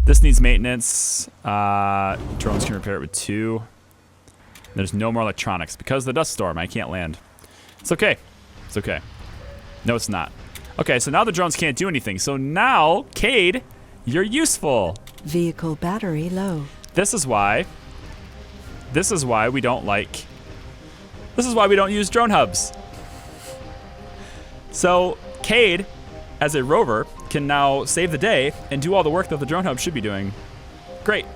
This needs maintenance. Drones can repair it with 2. There's no more electronics. Because of the dust storm, I can't land. It's okay. It's okay. No, it's not. Okay, so now the drones can't do anything. So now, Cade, you're useful. Vehicle battery low. This is why we don't like... This is why we don't use drone hubs. So, Cade, as a rover, can now save the day and do all the work that the drone hub should be doing. Great.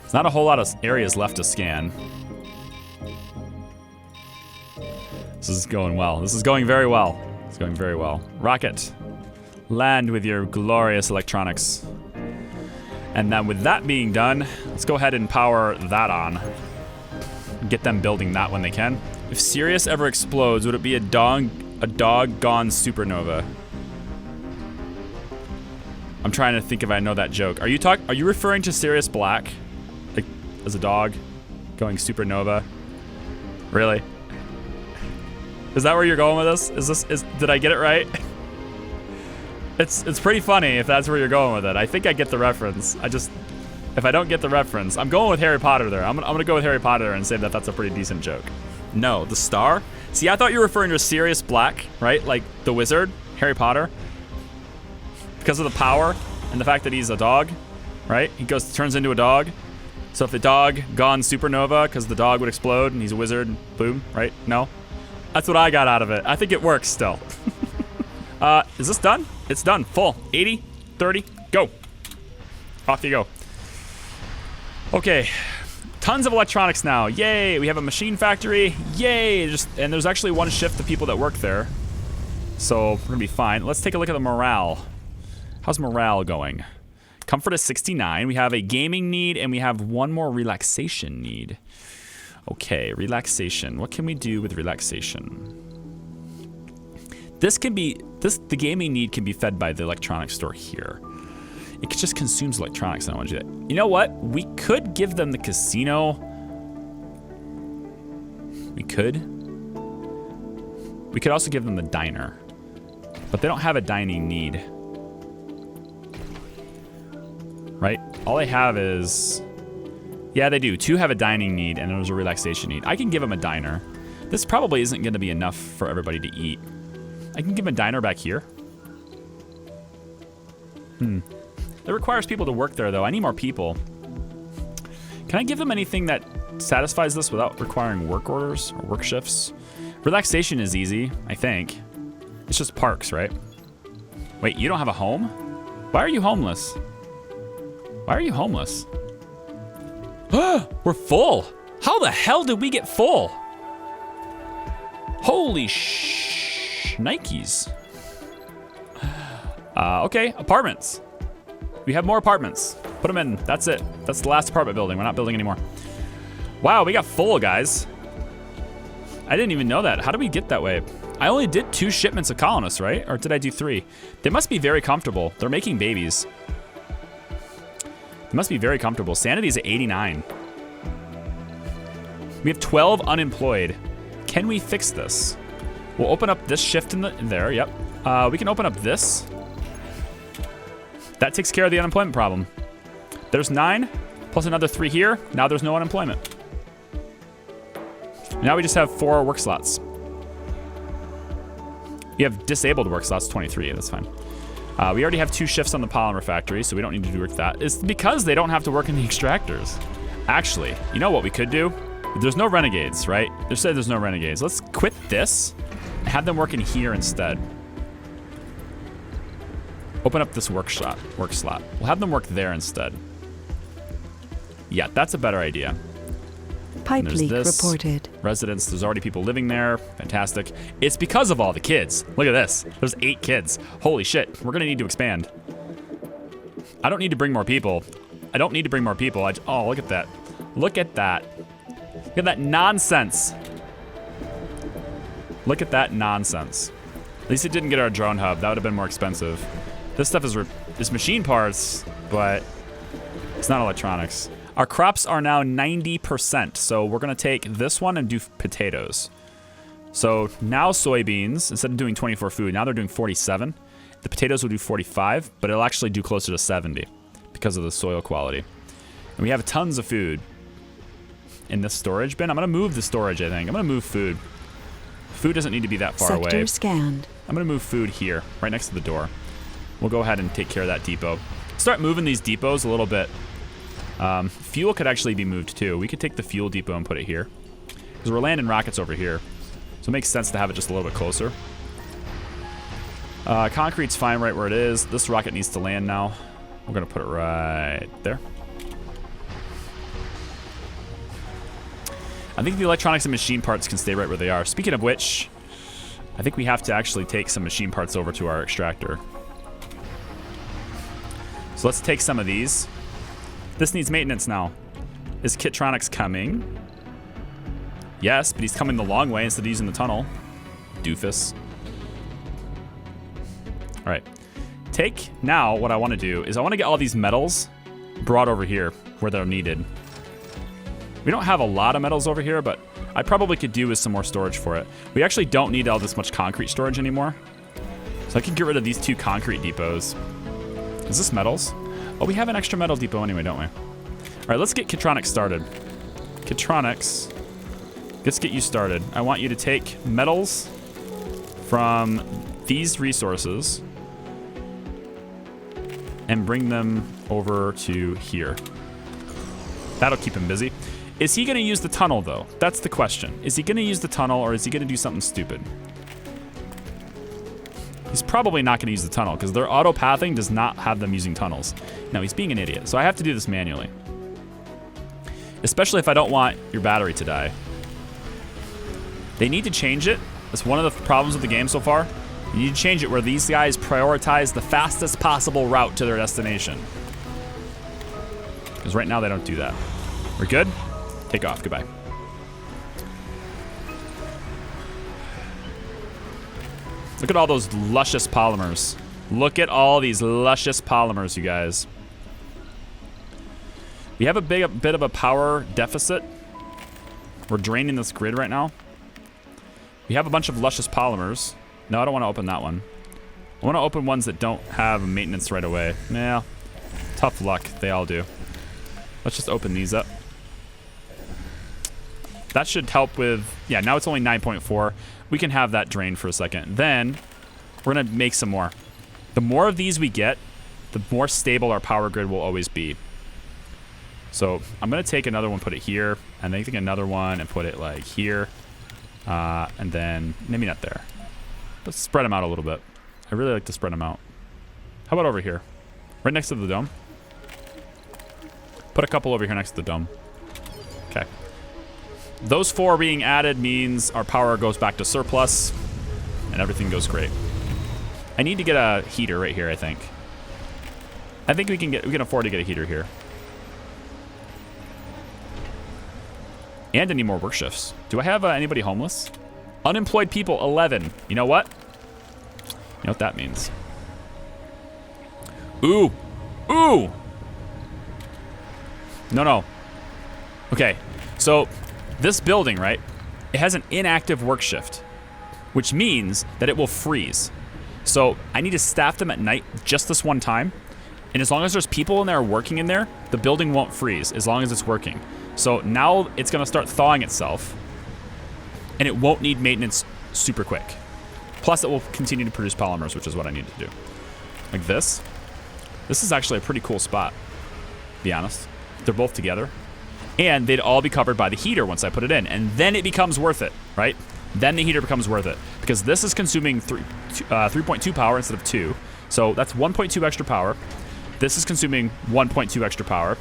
There's not a whole lot of areas left to scan. This is going well. This is going very well. It's going very well. Rocket, land with your glorious electronics. And then with that being done, let's go ahead and power that on. Get them building that when they can. If Sirius ever explodes, would it be a doggone supernova? I'm trying to think if I know that joke. Are you referring to Sirius Black? Like, as a dog going supernova? Really? Is that where you're going with this? Did I get it right? It's pretty funny if that's where you're going with it. I think I get the reference. If I don't get the reference, I'm going with Harry Potter there. I'm gonna go with Harry Potter and say that that's a pretty decent joke. No, the star? See, I thought you were referring to Sirius Black, right? Like the wizard, Harry Potter. Because of the power and the fact that he's a dog, right? He turns into a dog. So if the dog gone supernova, because the dog would explode and he's a wizard, boom, right? No? That's what I got out of it. I think it works still. Is this done? It's done. Full. 80, 30, go. Off you go. Okay. Tons of electronics now. Yay. We have a machine factory. Yay. And there's actually one shift of people that work there. So we're going to be fine. Let's take a look at the morale. How's morale going? Comfort is 69. We have a gaming need and we have one more relaxation need. Okay, relaxation. What can we do with relaxation? The gaming need can be fed by the electronics store here. It just consumes electronics. I don't want to do that. You know what? We could give them the casino. We could also give them the diner. But they don't have a dining need. Right? All they have is... Yeah, they do. 2 have a dining need, and there's a relaxation need. I can give them a diner. This probably isn't going to be enough for everybody to eat. I can give them a diner back here. That requires people to work there, though. I need more people. Can I give them anything that satisfies this without requiring work orders or work shifts? Relaxation is easy, I think. It's just parks, right? Wait, you don't have a home? Why are you homeless? Why are you homeless? We're full. How the hell did we get full? Holy Nikes. Okay, apartments. We have more apartments. Put them in. That's it. That's the last apartment building. We're not building anymore. Wow, we got full, guys. I didn't even know that. How did we get that way? I only did 2 shipments of colonists, right? Or did I do 3? They must be very comfortable. They're making babies. They must be very comfortable. Sanity is at 89. We have 12 unemployed. Can we fix this? We'll open up this shift in there. Yep. We can open up this. That takes care of the unemployment problem. There's 9 plus another 3 here. Now there's no unemployment. Now we just have 4 work slots. We have disabled work slots, 23. That's fine. We already have 2 shifts on the polymer factory, so we don't need to do work that. It's because they don't have to work in the extractors. Actually, you know what we could do? There's no renegades, right? They said there's no renegades. Let's quit this and have them work in here instead. Open up this work slot. We'll have them work there instead. Yeah, that's a better idea. Pipe leak reported. Residence, there's already people living there. Fantastic. It's because of all the kids. Look at this. There's 8 kids. Holy shit. We're gonna need to expand. I don't need to bring more people. Oh, look at that. Look at that. Look at that nonsense. Look at that nonsense. At least it didn't get our drone hub. That would have been more expensive. This stuff is machine parts, but it's not electronics. Our crops are now 90%, so we're gonna take this one and do potatoes. So now soybeans, instead of doing 24 food, now they're doing 47. The potatoes will do 45, but it'll actually do closer to 70 because of the soil quality. And we have tons of food in this storage bin. I'm going to move the storage, I think. I'm going to move food. Food doesn't need to be that far away. Sector scanned. I'm going to move food here, right next to the door. We'll go ahead and take care of that depot. Start moving these depots a little bit. Fuel could actually be moved too. We could take the fuel depot and put it here. Because we're landing rockets over here. So it makes sense to have it just a little bit closer. Concrete's fine right where it is. This rocket needs to land now. We're going to put it right there. I think the electronics and machine parts can stay right where they are. Speaking of which, I think we have to actually take some machine parts over to our extractor. So let's take some of these. This needs maintenance now. Is Kitronix coming? Yes, but he's coming the long way instead of using the tunnel. Doofus. All right. Take now what I want to do is I want to get all these metals brought over here where they're needed. We don't have a lot of metals over here, but I probably could do with some more storage for it. We actually don't need all this much concrete storage anymore. So I can get rid of these 2 concrete depots. Is this metals? Oh, we have an extra metal depot anyway, don't we? All right, let's get Kitronix started. Kitronix, let's get you started. I want you to take metals from these resources and bring them over to here. That'll keep him busy. Is he going to use the tunnel, though? That's the question. Is he going to use the tunnel, or is he going to do something stupid? He's probably not going to use the tunnel, because their auto-pathing does not have them using tunnels. No, he's being an idiot, so I have to do this manually. Especially if I don't want your battery to die. They need to change it. That's one of the problems with the game so far. You need to change it where these guys prioritize the fastest possible route to their destination. Because right now they don't do that. We're good? Take off. Goodbye. Look at all those luscious polymers. Look at all these luscious polymers, you guys. We have a bit of a power deficit. We're draining this grid right now. We have a bunch of luscious polymers. No, I don't want to open that one. I want to open ones that don't have maintenance right away. Yeah, tough luck. They all do. Let's just open these up. That should help with... Yeah, now it's only 9.4. We can have that drain for a second. Then, we're going to make some more. The more of these we get, the more stable our power grid will always be. So, I'm going to take another one, put it here, and then take another one and put it, like, here. And then, maybe not there. Let's spread them out a little bit. I really like to spread them out. How about over here? Right next to the dome? Put a couple over here next to the dome. Okay. Those 4 being added means our power goes back to surplus and everything goes great. I need to get a heater right here, I think. I think we can afford to get a heater here. And I need more work shifts. Do I have anybody homeless? Unemployed people, 11. You know what? You know what that means. Ooh. Ooh. No. Okay. So, this building, right? It has an inactive work shift, which means that it will freeze. So, I need to staff them at night just this one time. And as long as there's people in there working in there, the building won't freeze as long as it's working. So, now it's going to start thawing itself. And it won't need maintenance super quick. Plus, it will continue to produce polymers, which is what I need to do. Like this. This is actually a pretty cool spot, to be honest. They're both together. And they'd all be covered by the heater once I put it in. And then it becomes worth it, right? Then the heater becomes worth it. Because this is consuming 3.2 power instead of 2. So that's 1.2 extra power. This is consuming 1.2 extra power.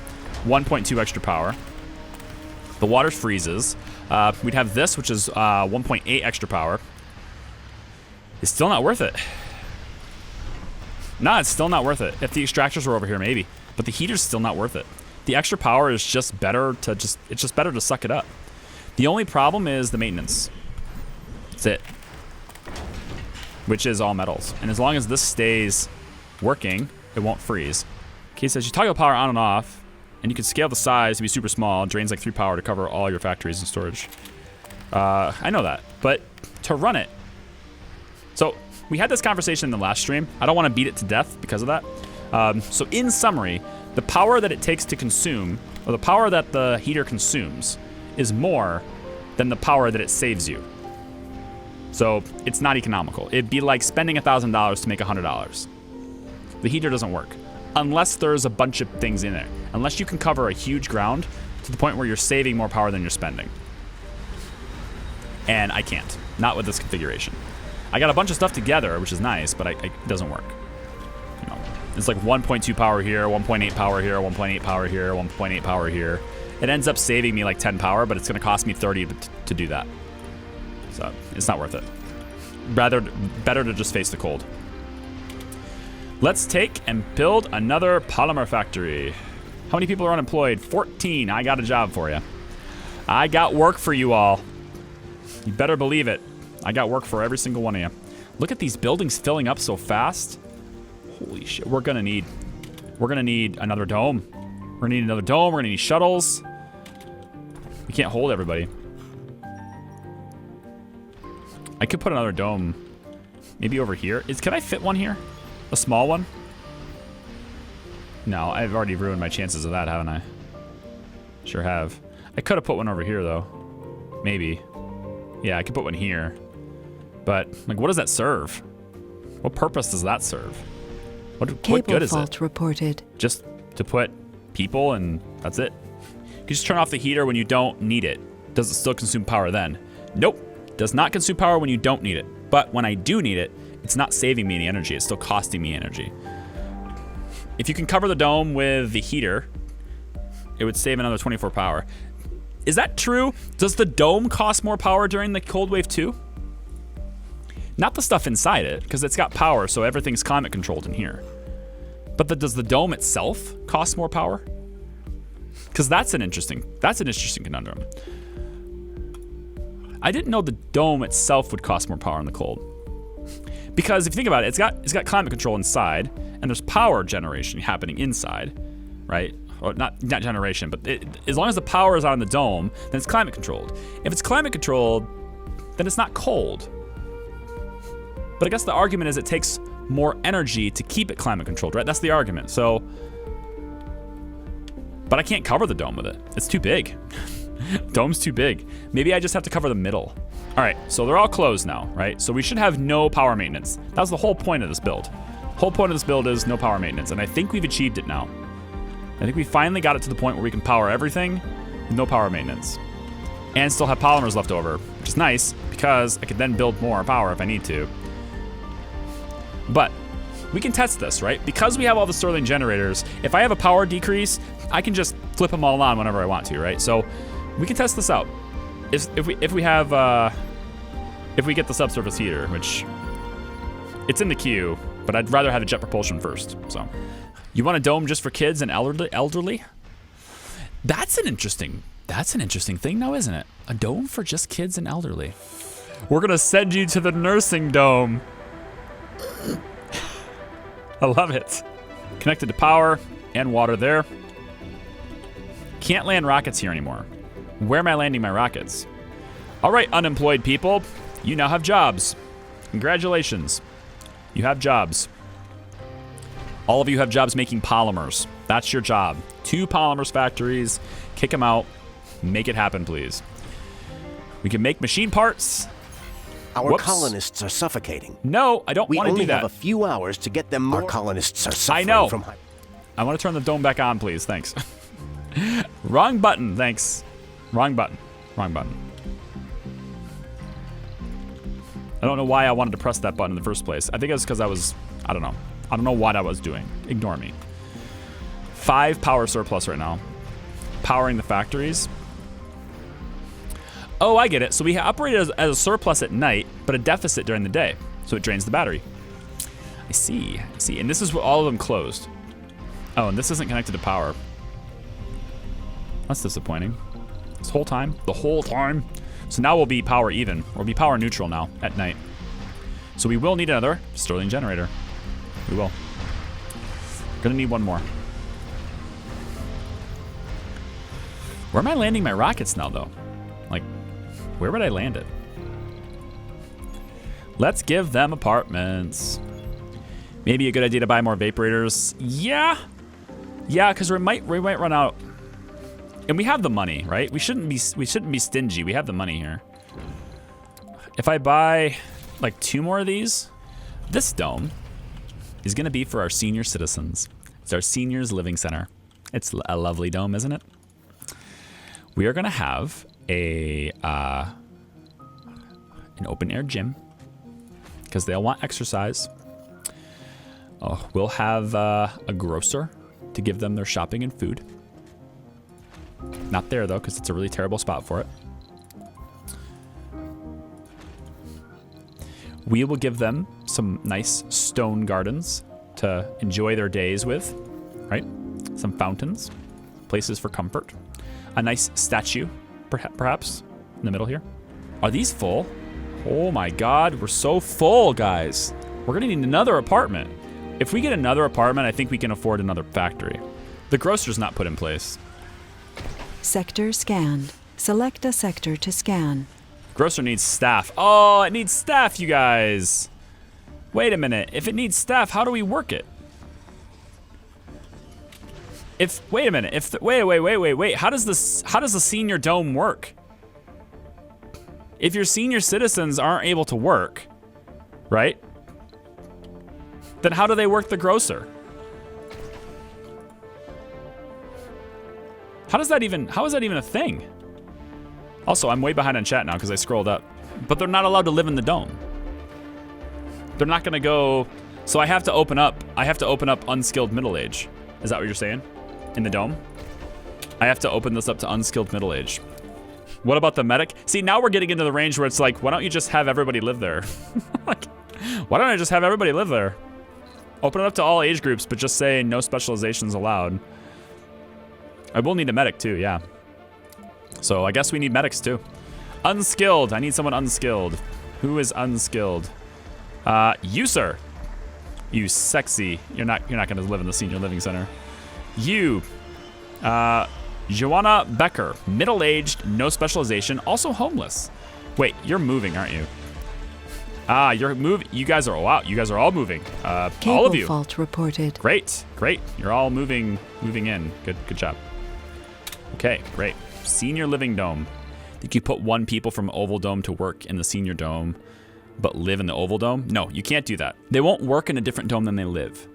1.2 extra power. The water freezes. We'd have this, which is 1.8 extra power. It's still not worth it. Nah, it's still not worth it. If the extractors were over here, maybe. But the heater's still not worth it. The extra power is just better to it's just better to suck it up. The only problem is the maintenance. That's it. Which is all metals. And as long as this stays working, it won't freeze. Okay, it says you toggle power on and off, and you can scale the size to be super small. It drains like 3 power to cover all your factories and storage. I know that, but to run it. So we had this conversation in the last stream. I don't want to beat it to death because of that. So in summary, the power that it takes to consume, or the power that the heater consumes, is more than the power that it saves you. So it's not economical. It'd be like spending $1,000 to make $100. The heater doesn't work unless there's a bunch of things in it. Unless you can cover a huge ground to the point where you're saving more power than you're spending. And I can't. Not with this configuration. I got a bunch of stuff together, which is nice, but it doesn't work. You know, it's like 1.2 power here, 1.8 power here, 1.8 power here, 1.8 power here. It ends up saving me like 10 power, but it's going to cost me 30 to do that. So it's not worth it. Better to just face the cold. Let's take and build another polymer factory. How many people are unemployed? 14. I got a job for you. I got work for you all. You better believe it. I got work for every single one of you. Look at these buildings filling up so fast. Holy shit. We're gonna need another dome. We're gonna need another dome. We're gonna need shuttles. We can't hold everybody. I could put another dome maybe over here. Can I fit one here? A small one? No, I've already ruined my chances of that, haven't I? Sure have. I could have put one over here, though. Maybe. Yeah, I could put one here. But, like, what does that serve? What purpose does that serve? What good is it? Cable fault reported. Just to put people and that's it? You just turn off the heater when you don't need it. Does it still consume power then? Nope. Does not consume power when you don't need it. But when I do need it, it's not saving me any energy. It's still costing me energy. If you can cover the dome with the heater, it would save another 24 power. Is that true? Does the dome cost more power during the cold wave too? Not the stuff inside it, because it's got power, so everything's climate controlled in here. But does the dome itself cost more power? Because that's an interesting conundrum. I didn't know the dome itself would cost more power in the cold. Because if you think about it, it's got climate control inside, and there's power generation happening inside, right? Or not generation, but as long as the power is on the dome, then it's climate controlled. If it's climate controlled, then it's not cold. But I guess the argument is it takes more energy to keep it climate controlled, right? That's the argument. So, but I can't cover the dome with it. It's too big. Dome's too big. Maybe I just have to cover the middle. All right, so they're all closed now, right? So we should have no power maintenance. That was the whole point of this build. The whole point of this build is no power maintenance, and I think we've achieved it now. I think we finally got it to the point where we can power everything with no power maintenance. And still have polymers left over, which is nice, because I could then build more power if I need to. But we can test this, right? Because we have all the Stirling generators, if I have a power decrease, I can just flip them all on whenever I want to, right? So we can test this out. If we get the subsurface heater, which it's in the queue, but I'd rather have a jet propulsion first. So, you want a dome just for kids and elderly? That's an interesting thing now, isn't it? A dome for just kids and elderly. We're gonna send you to the nursing dome. I love it. Connected to power and water there. Can't land rockets here anymore. Where am I landing my rockets? All right, unemployed people, you now have jobs. Congratulations. You have jobs. All of you have jobs making polymers. That's your job. 2 polymers factories. Kick them out. Make it happen, please. We can make machine parts. Our colonists are suffocating. No, I don't want to do that. We only have a few hours to get them more. Our colonists are suffering from... I want to turn the dome back on, please. Thanks. Wrong button. Thanks. Wrong button. Wrong button. I don't know why I wanted to press that button in the first place. I think it was because I don't know. I don't know what I was doing. Ignore me. 5 power surplus right now. Powering the factories. Oh, I get it. So we operate as a surplus at night, but a deficit during the day. So it drains the battery. I see. And this is where all of them closed. Oh, and this isn't connected to power. That's disappointing. The whole time. So now we'll be power even. We'll be power neutral now at night. So we will need another Stirling generator. We will. Gonna need one more. Where am I landing my rockets now, though? Like, where would I land it? Let's give them apartments. Maybe a good idea to buy more vaporators. Yeah, Yeah, because we might run out. And we have the money, right? We shouldn't be stingy. We have the money here. If I buy like 2 more of these, this dome is gonna be for our senior citizens. It's our seniors living center. It's a lovely dome, isn't it? We are gonna have an open air gym because they all want exercise. Oh, we'll have a grocer to give them their shopping and food. Not there though, because it's a really terrible spot for it. We will give them some nice stone gardens to enjoy their days with, right? Some fountains, places for comfort. A nice statue, perhaps, in the middle here. Are these full? Oh my God, we're so full, guys. We're gonna need another apartment. If we get another apartment, I think we can afford another factory. The grocer's not put in place. Sector scanned. Select a sector to scan. Grocer needs staff. Oh, it needs staff, you guys. Wait a minute. If it needs staff, how do we work it? Wait a minute. Wait. How does the senior dome work? If your senior citizens aren't able to work, right? Then how do they work the grocer? How is that even a thing? Also, I'm way behind on chat now because I scrolled up. But they're not allowed to live in the dome. They're not gonna go, so I have to open up unskilled middle age. Is that what you're saying? In the dome? I have to open this up to unskilled middle age. What about the medic? See, now we're getting into the range where it's like, why don't you just have everybody live there? Like, why don't I just have everybody live there? Open it up to all age groups, but just say no specializations allowed. I will need a medic too, yeah. So I guess we need medics too. Unskilled, I need someone unskilled. Who is unskilled? You, sir. You sexy. You're not gonna live in the senior living center. You, Joanna Becker, middle-aged, no specialization, also homeless. Wait, you're moving, aren't you? You're moving. You guys are, wow, you guys are all moving. All of you. Cable fault reported. Great. You're all moving in. Good job. Okay, great. Senior living dome. Think you put 1 people from Oval Dome to work in the senior dome, but live in the Oval Dome? No, you can't do that. They won't work in a different dome than they live.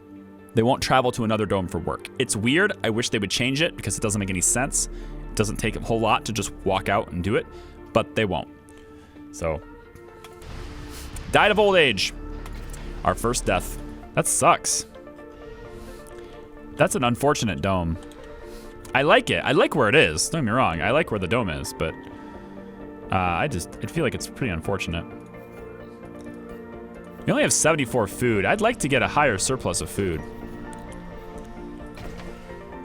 They won't travel to another dome for work. It's weird. I wish they would change it because it doesn't make any sense. It doesn't take a whole lot to just walk out and do it, but they won't. So, died of old age. Our first death. That sucks. That's an unfortunate dome. I like it. I like where it is. Don't get me wrong. I like where the dome is, but I feel like it's pretty unfortunate. We only have 74 food. I'd like to get a higher surplus of food.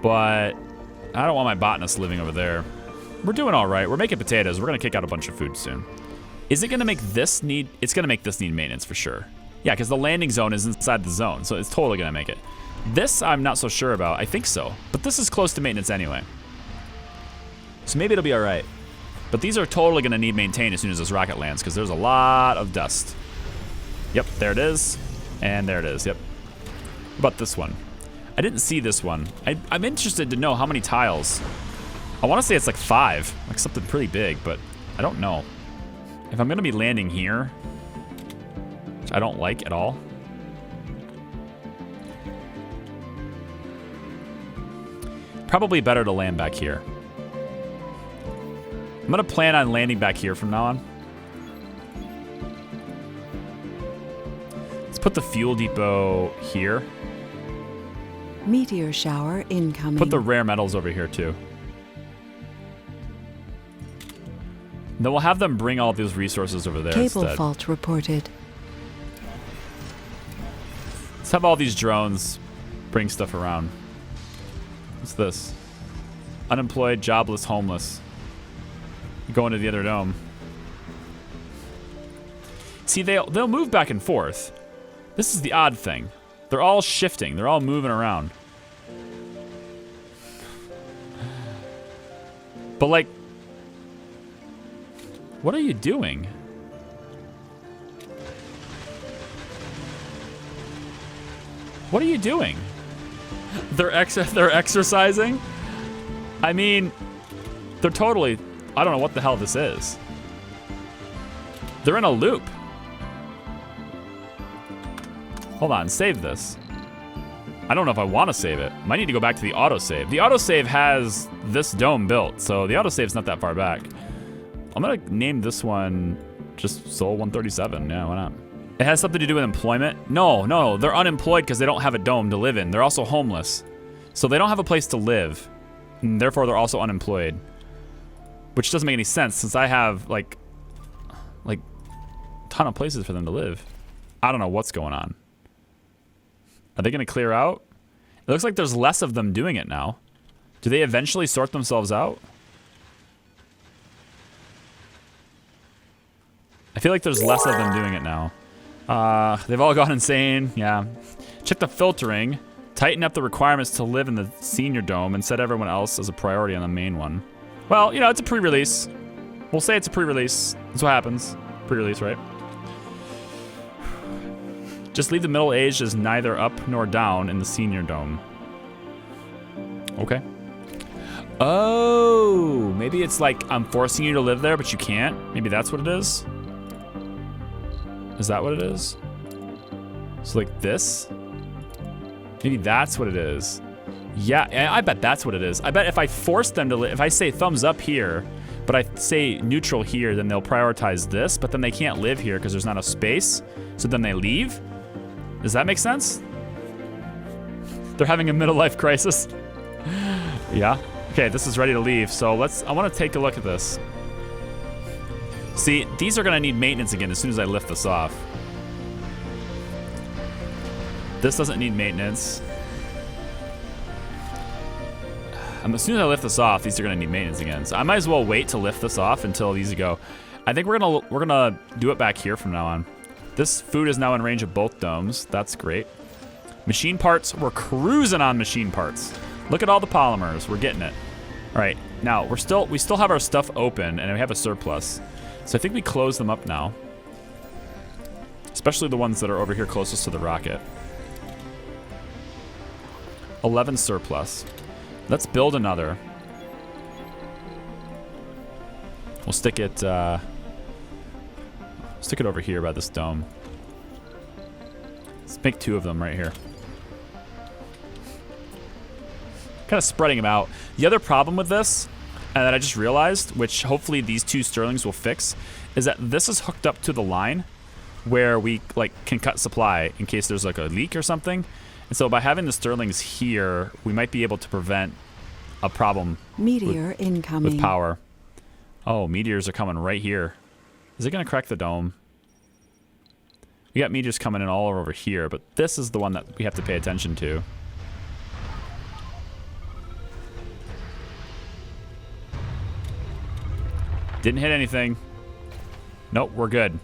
But I don't want my botanist living over there. We're doing all right. We're making potatoes. We're going to kick out a bunch of food soon. Is it going to make this need... It's going to make this need maintenance for sure. Yeah, because the landing zone is inside the zone, so it's totally going to make it. This, I'm not so sure about. I think so. But this is close to maintenance anyway. So maybe it'll be all right. But these are totally going to need maintained as soon as this rocket lands, because there's a lot of dust. Yep, there it is. And there it is, yep. What about this one? I didn't see this one. I'm interested to know how many tiles. I want to say it's like 5. Like something pretty big, but I don't know. If I'm going to be landing here, which I don't like at all. Probably better to land back here. I'm going to plan on landing back here from now on. Let's put the fuel depot here. Meteor shower incoming. Put the rare metals over here too. Then we'll have them bring all these resources over there Cable instead. fault reported. Let's have all these drones bring stuff around. What's this? Unemployed, jobless, homeless. Going to the other dome. See, they'll move back and forth. This is the odd thing. They're all shifting. They're all moving around. But like, what are you doing? What are you doing? They're exercising? I mean, they're totally... I don't know what the hell this is. They're in a loop. Hold on, save this. I don't know if I want to save it. Might need to go back to the autosave. The autosave has this dome built, so the autosave's not that far back. I'm gonna name this one just Soul 137. Yeah, why not? It has something to do with employment? No, they're unemployed because they don't have a dome to live in. They're also homeless. So they don't have a place to live, and therefore they're also unemployed. Which doesn't make any sense since I have like a ton of places for them to live. I don't know what's going on. Are they gonna clear out? It looks like there's less of them doing it now. Do they eventually sort themselves out? I feel like there's less of them doing it now. They've all gone insane, yeah. Check the filtering, tighten up the requirements to live in the senior dome and set everyone else as a priority on the main one. Well, you know, it's a pre-release. We'll say it's a pre-release. That's what happens. Pre-release, right? Just leave the middle-aged as neither up nor down in the senior dome. Okay. Oh, maybe it's like I'm forcing you to live there, but you can't. Maybe that's what it is. Is that what it is? So like this? Maybe that's what it is. Yeah, I bet that's what it is. I bet if I force them to live, if I say thumbs up here, but I say neutral here, then they'll prioritize this, but then they can't live here because there's not a space. So then they leave. Does that make sense? They're having a middle life crisis. Yeah. Okay, this is ready to leave. So I want to take a look at this. See, these are gonna need maintenance again as soon as I lift this off. This doesn't need maintenance. As soon as I lift this off, these are gonna need maintenance again. So I might as well wait to lift this off until these go. I think we're gonna do it back here from now on. This food is now in range of both domes. That's great. Machine parts, we're cruising on machine parts. Look at all the polymers, we're getting it. All right, now we still have our stuff open and we have a surplus. So I think we close them up now. Especially the ones that are over here closest to the rocket. 11 surplus. Let's build another. We'll stick it over here by this dome. Let's make 2 of them right here. Kind of spreading them out. The other problem with this, and that I just realized, which hopefully these 2 Sterlings will fix, is that this is hooked up to the line where we can cut supply in case there's like a leak or something. And so by having the Sterlings here, we might be able to prevent a problem Meteor incoming. with power. Oh, meteors are coming right here. Is it gonna crack the dome? We got meteors coming in all over here, but this is the one that we have to pay attention to. Didn't hit anything. Nope, we're good.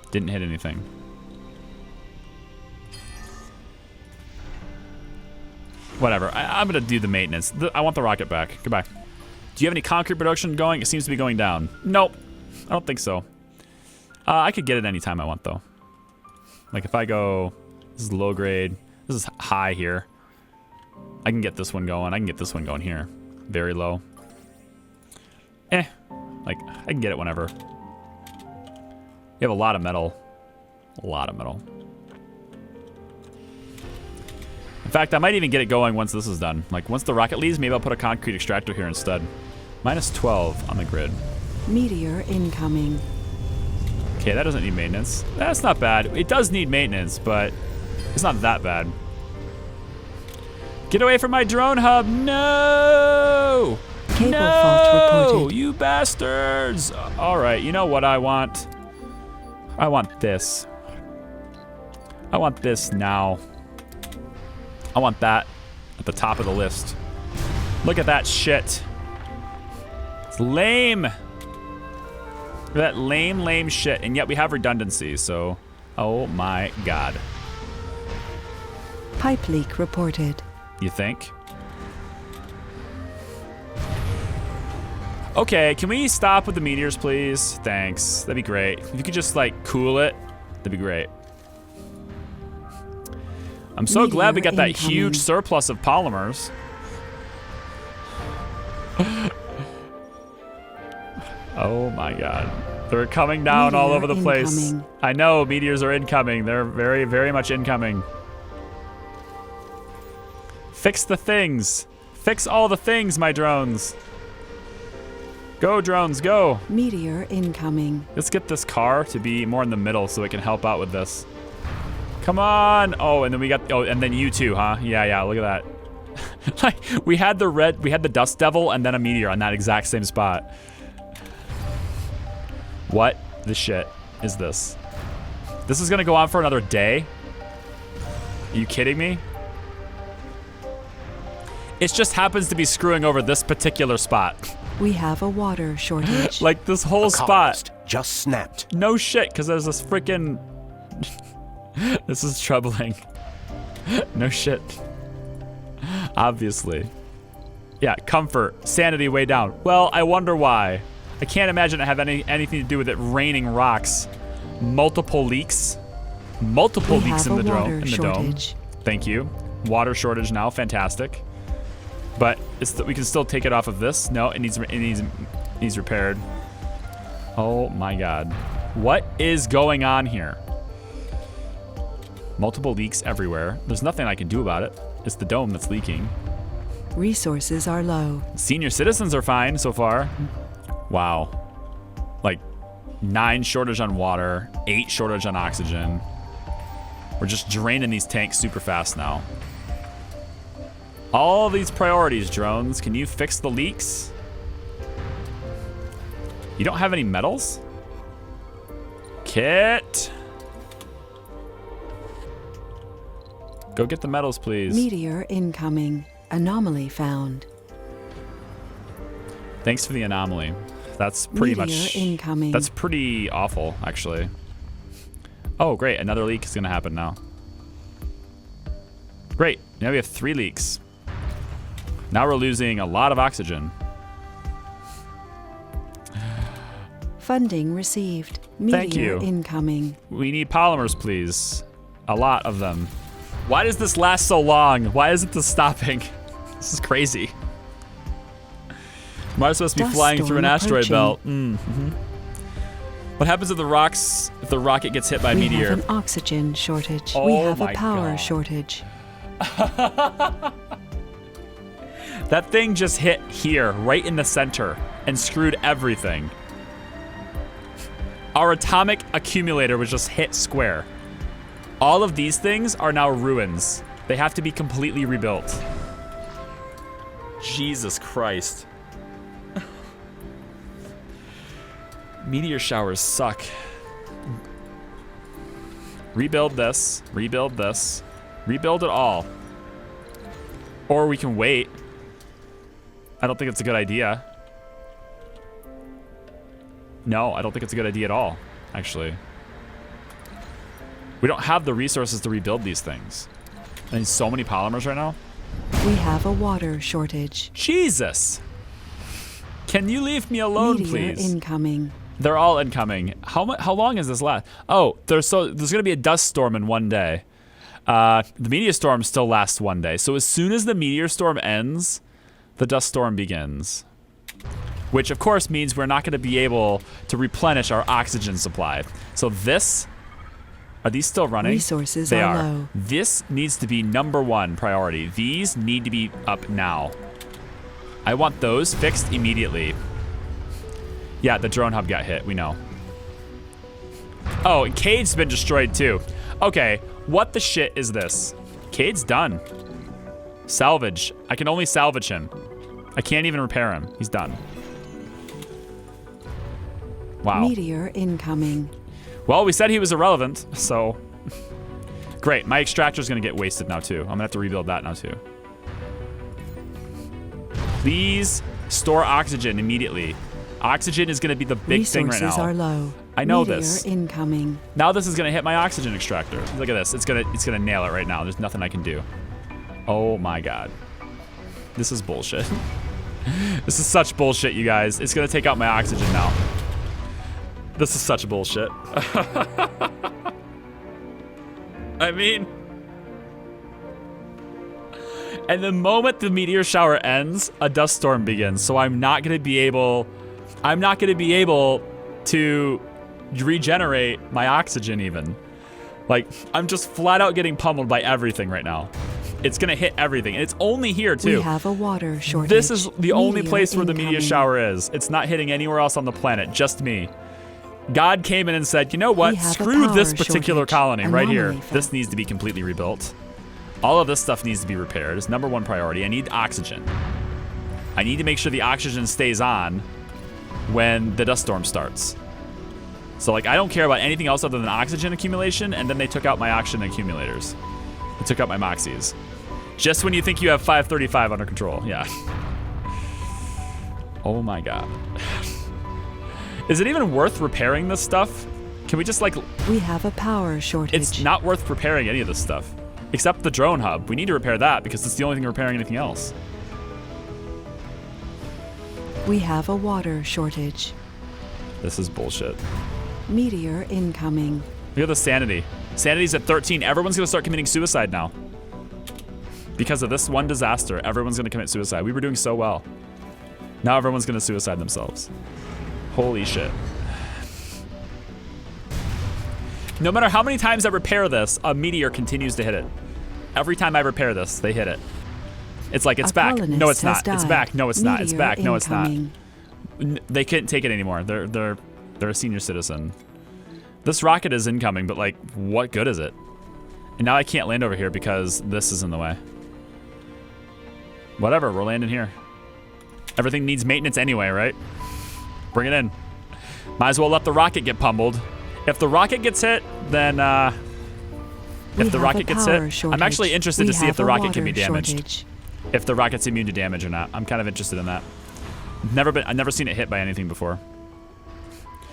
Didn't hit anything. Whatever, I'm gonna do the maintenance. I want the rocket back. Goodbye. Do you have any concrete production going? It seems to be going down. Nope, I don't think so. I could get it anytime I want though. Like if I go, this is low grade, this is high here. I can get this one going, I can get this one going here. Very low. Like, I can get it whenever. You have a lot of metal. A lot of metal. In fact, I might even get it going once this is done. Like, once the rocket leaves, maybe I'll put a concrete extractor here instead. Minus 12 on the grid. Meteor incoming. Okay, that doesn't need maintenance. That's not bad. It does need maintenance, but it's not that bad. Get away from my drone hub. No! Cable fault reported. You bastards! All right, you know what I want? I want this. I want this now. I want that at the top of the list. Look at that shit. It's lame. Look at that lame shit. And yet we have redundancy, so... Oh my god. Pipe leak reported. You think? Okay, can we stop with the meteors, please? Thanks. That'd be great. If you could just, like, cool it, that'd be great. I'm so glad we Meteor got that incoming. huge surplus of polymers. Oh my god. They're coming down all Meteor over the place. incoming. I know, meteors are incoming. They're very, very much incoming. Fix the things. Fix all the things, my drones. Go, drones, go. Meteor incoming. Let's get this car to be more in the middle so it can help out with this. Come on. Oh, and then we got, oh, and then you too, huh? Yeah, look at that. Like, we had the dust devil and then a meteor on that exact same spot. What the shit is this? This is gonna go on for another day? Are you kidding me? It just happens to be screwing over this particular spot. We have a water shortage. Like this whole spot. Colonist just snapped. No shit, because there's this freaking... This is troubling. No shit. Obviously. Yeah, comfort, sanity way down. Well, I wonder why. I can't imagine it have anything to do with it raining rocks. Multiple leaks. Multiple leaks in the dome. Thank you. Water shortage now, fantastic. But we can still take it off of this. No, it needs repaired. Oh my god. What is going on here? Multiple leaks everywhere. There's nothing I can do about it. It's the dome that's leaking. Resources are low. Senior citizens are fine so far. Wow. Like 9 shortage on water, 8 shortage on oxygen. We're just draining these tanks super fast now. All these priorities, drones. Can you fix the leaks? You don't have any metals? Kit. Go get the metals, please. Meteor incoming. Anomaly found. Thanks for the anomaly. That's pretty much incoming. That's pretty awful, actually. Oh, great. Another leak is going to happen now. Great. Now we have 3 leaks. Now we're losing a lot of oxygen. Funding received. Meteor Thank you. Incoming. We need polymers, please. A lot of them. Why does this last so long? Why isn't this stopping? This is crazy. We're supposed to be flying through an asteroid belt. What happens if the rocket gets hit by a meteor? We have an oxygen shortage. Oh we have my a power God. shortage. That thing just hit here, right in the center, and screwed everything. Our atomic accumulator was just hit square. All of these things are now ruins. They have to be completely rebuilt. Jesus Christ. Meteor showers suck. Rebuild this, rebuild this, rebuild it all. Or we can wait. I don't think it's a good idea. No, I don't think it's a good idea at all, actually. We don't have the resources to rebuild these things. I need so many polymers right now. We have a water shortage. Jesus! Can you leave me alone, Meteor please? incoming. They're all incoming. How long is this last? Oh, there's going to be a dust storm in one day. The meteor storm still lasts one day. So as soon as the meteor storm ends, the dust storm begins. Which of course means we're not going to be able to replenish our oxygen supply. So are these still running? Resources they are are. low. This needs to be #1 priority. These need to be up now. I want those fixed immediately. Yeah, the drone hub got hit, we know. Oh, and Cade's been destroyed too. Okay, what the shit is this? Cade's done. Salvage. I can only salvage him. I can't even repair him. He's done. Wow. Meteor incoming. Well, we said he was irrelevant, so... Great, my extractor's gonna get wasted now too. I'm gonna have to rebuild that now too. Please store oxygen immediately. Oxygen is gonna be the big thing right now. Resources are low. I know Meteor this. incoming. Now this is gonna hit my oxygen extractor. Look at this. It's gonna nail it right now. There's nothing I can do. Oh my god. This is bullshit. This is such bullshit, you guys. It's gonna take out my oxygen now. This is such bullshit. I mean, And the moment the meteor shower ends, a dust storm begins. So I'm not gonna be able to regenerate my oxygen even. Like, I'm just flat out getting pummeled by everything right now. It's gonna hit everything, and it's only here too. We have a water shortage. This is the only Meteor place where the meteor incoming. shower is. It's not hitting anywhere else on the planet, just me. God came in and said, you know what, We have a screw this power particular shortage. colony right here. Anomaly This found. needs to be completely rebuilt. All of this stuff needs to be repaired. It's #1 priority. I need oxygen. I need to make sure the oxygen stays on when the dust storm starts. So like, I don't care about anything else other than oxygen accumulation, and then they took out my oxygen accumulators. They took out my Moxies. Just when you think you have 535 under control, yeah. Oh my god. Is it even worth repairing this stuff? Can we just like... We have a power shortage. It's not worth repairing any of this stuff. Except the drone hub. We need to repair that because it's the only thing repairing anything else. We have a water shortage. This is bullshit. Meteor incoming. Look at the sanity. Sanity's at 13. Everyone's gonna start committing suicide now. Because of this one disaster, everyone's gonna commit suicide. We were doing so well. Now everyone's gonna suicide themselves. Holy shit. No matter how many times I repair this, a meteor continues to hit it. Every time I repair this, they hit it. It's like, it's A back. colonist No, it's has not. It's died. back. No, it's not. It's Meteor back. No, it's not. incoming. They couldn't take it anymore. They're a senior citizen. This rocket is incoming, but like, what good is it? And now I can't land over here because this is in the way. Whatever, we're landing here. Everything needs maintenance anyway, right? Bring it in. Might as well let the rocket get pummeled. If the rocket gets hit, then if the rocket gets hit, I'm actually interested to see if the rocket can be damaged. If the rocket's immune to damage or not. I'm kind of interested in that. I've never seen it hit by anything before.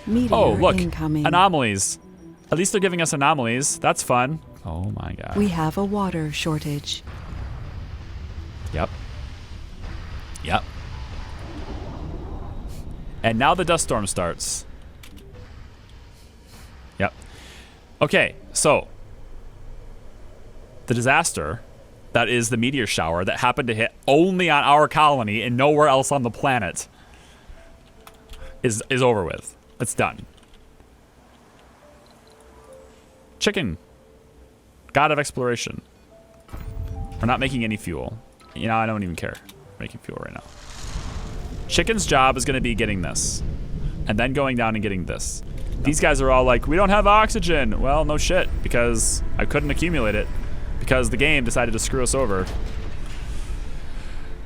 Meteor Oh, look, incoming. anomalies. At least they're giving us anomalies. That's fun. Oh my god. We have a water shortage. Yep. Yep. And now the dust storm starts. Yep. Okay, so the disaster that is the meteor shower that happened to hit only on our colony and nowhere else on the planet is over with. It's done. Chicken. God of exploration. We're not making any fuel. You know, I don't even care. We're making fuel right now. Chicken's job is going to be getting this. And then going down and getting this. These guys are all like, we don't have oxygen. Well, no shit, because I couldn't accumulate it. Because the game decided to screw us over.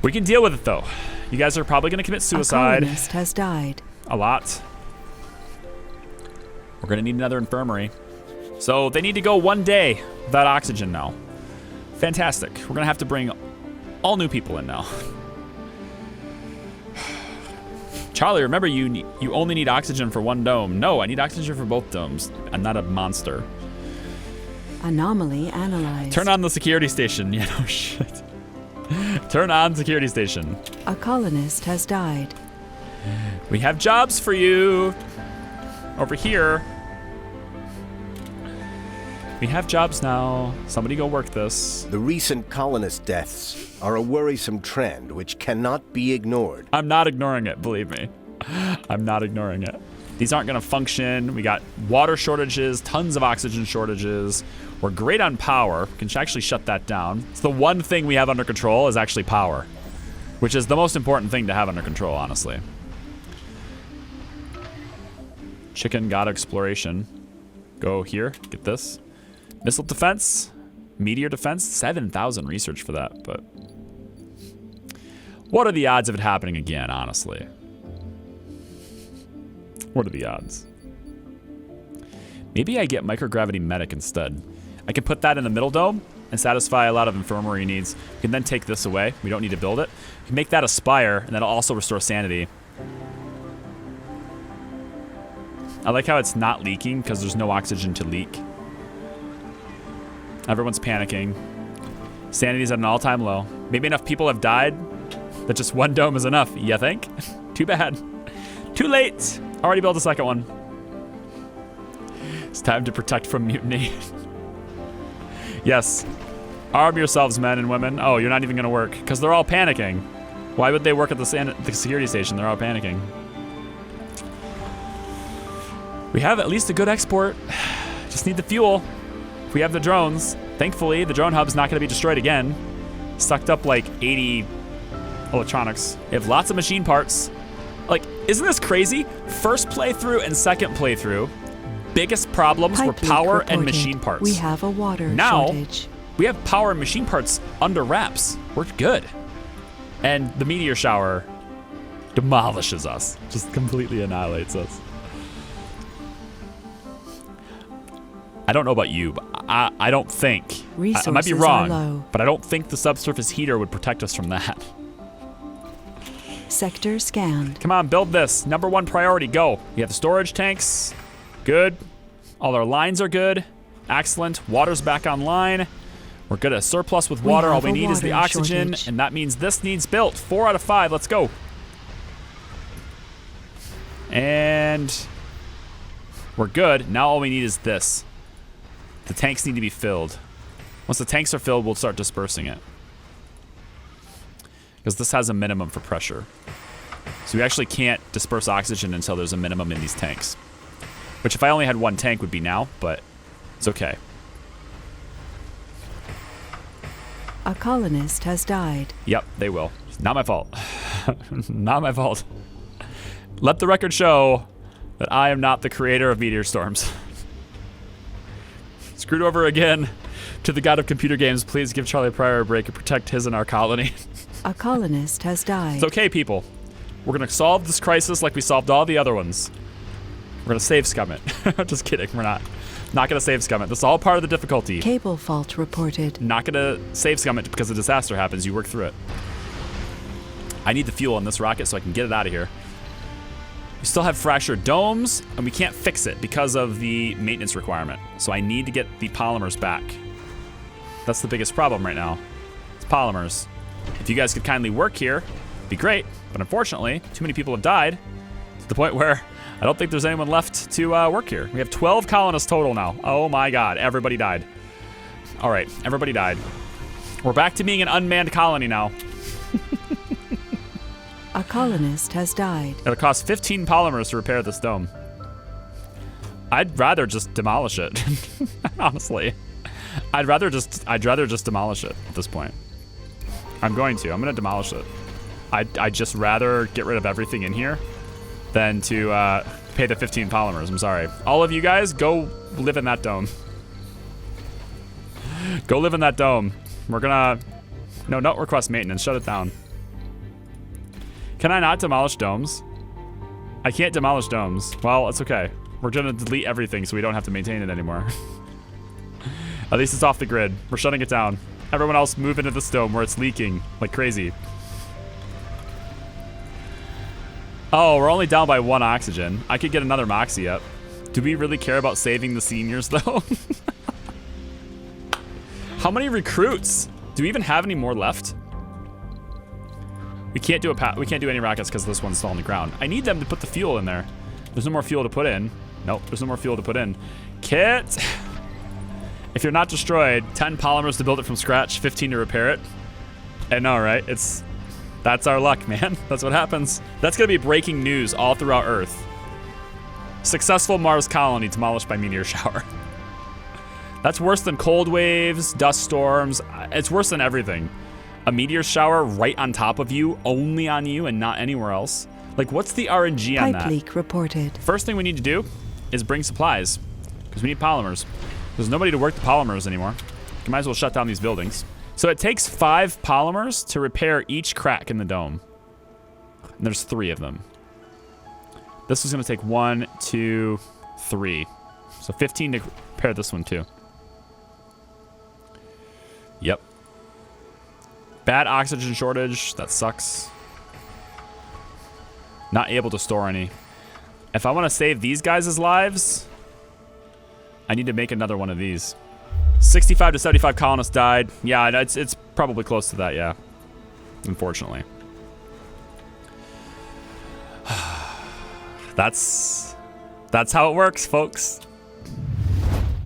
We can deal with it, though. You guys are probably going to commit suicide. A colonist has died. A lot. We're going to need another infirmary. So they need to go 1 day without oxygen now. Fantastic. We're going to have to bring all new people in now. Charlie, remember you only need oxygen for 1 dome. No, I need oxygen for both domes. I'm not a monster. Anomaly analyzed. Turn on the security station. Yeah, no shit. Turn on security station. A colonist has died. We have jobs for you. Over here. We have jobs now. Somebody go work this. The recent colonist deaths are a worrisome trend which cannot be ignored. I'm not ignoring it, believe me. I'm not ignoring it. These aren't going to function. We got water shortages, tons of oxygen shortages. We're great on power. We can actually shut that down. It's the one thing we have under control is actually power, which is the most important thing to have under control, honestly. Chicken god exploration. Go here, get this. Missile defense, meteor defense, 7,000 research for that, but what are the odds of it happening again, honestly? What are the odds? Maybe I get microgravity medic instead. I can put that in the middle dome and satisfy a lot of infirmary needs. We can then take this away. We don't need to build it. We can make that a spire, and that'll also restore sanity. I like how it's not leaking because there's no oxygen to leak. Everyone's panicking. Sanity's at an all-time low. Maybe enough people have died that just 1 dome is enough, you think? Too bad. Too late. Already built a second one. It's time to protect from mutiny. Yes. Arm yourselves, men and women. Oh, you're not even gonna work because they're all panicking. Why would they work at the security station? They're all panicking. We have at least a good export. Just need the fuel. If we have the drones, thankfully the drone hub's not gonna be destroyed again. Sucked up like 80 electronics. We have lots of machine parts. Like, isn't this crazy? First playthrough and second playthrough, biggest problems were power and machine parts. We have a water shortage. We have power and machine parts under wraps. We're good. And the meteor shower demolishes us. Just completely annihilates us. I don't know about you, but I don't think, I might be wrong, but I don't think the subsurface heater would protect us from that. Sector scanned. Come on, build this. Number 1 priority, go. We have the storage tanks. Good. All our lines are good. Excellent. Water's back online. We're good at surplus with water. All we need is the oxygen, and that means this needs built. 4 out of 5. Let's go. And we're good. Now all we need is this. The tanks need to be filled. Once the tanks are filled, we'll start dispersing it. Because this has a minimum for pressure. So we actually can't disperse oxygen until there's a minimum in these tanks. Which if I only had 1 tank would be now, but it's okay. A colonist has died. Yep, they will. Not my fault. Not my fault. Let the record show that I am not the creator of meteor storms. Screwed over again. To the god of computer games, please give Charlie Pryor a break and protect his and our colony. A colonist has died. It's okay, people. We're gonna solve this crisis like we solved all the other ones. We're gonna save scum it. Just kidding, we're not. Not gonna save scum it. This is all part of the difficulty. Cable fault reported. Not gonna save scum it because a disaster happens. You work through it. I need the fuel on this rocket so I can get it out of here. We still have fractured domes, and we can't fix it because of the maintenance requirement. So I need to get the polymers back. That's the biggest problem right now. It's polymers. If you guys could kindly work here, it'd be great. But unfortunately, too many people have died to the point where I don't think there's anyone left to work here. We have 12 colonists total now. Oh my god, everybody died. All right, everybody died. We're back to being an unmanned colony now. A colonist has died. It'll cost 15 polymers to repair this dome. I'd rather just demolish it. Honestly. I'd rather just demolish it at this point. I'm gonna demolish it. I'd just rather get rid of everything in here than to pay the 15 polymers. I'm sorry. All of you guys, go live in that dome. Go live in that dome. We're gonna... No, don't request maintenance. Shut it down. Can I not demolish domes? I can't demolish domes. Well, it's okay. We're gonna delete everything so we don't have to maintain it anymore. At least it's off the grid. We're shutting it down. Everyone else move into this dome where it's leaking like crazy. Oh, we're only down by 1 oxygen. I could get another Moxie up. Do we really care about saving the seniors though? How many recruits? Do we even have any more left? We can't do any rockets because this one's still on the ground. I need them to put the fuel in there. There's no more fuel to put in. Nope, there's no more fuel to put in. Kit! If you're not destroyed, 10 polymers to build it from scratch, 15 to repair it. I know, right? That's our luck, man. That's what happens. That's gonna be breaking news all throughout Earth. Successful Mars colony demolished by meteor shower. That's worse than cold waves, dust storms. It's worse than everything. A meteor shower right on top of you, only on you and not anywhere else. Like, what's the RNG on that? Pipe leak reported. First thing we need to do is bring supplies, because we need polymers. There's nobody to work the polymers anymore. You might as well shut down these buildings. So it takes 5 polymers to repair each crack in the dome. And there's 3 of them. This is gonna take 1, 2, 3. So 15 to repair this one too. Yep. Bad oxygen shortage, that sucks. Not able to store any. If I want to save these guys' lives, I need to make another one of these. 65 to 75 colonists died. Yeah, it's probably close to that, yeah. Unfortunately. That's how it works, folks.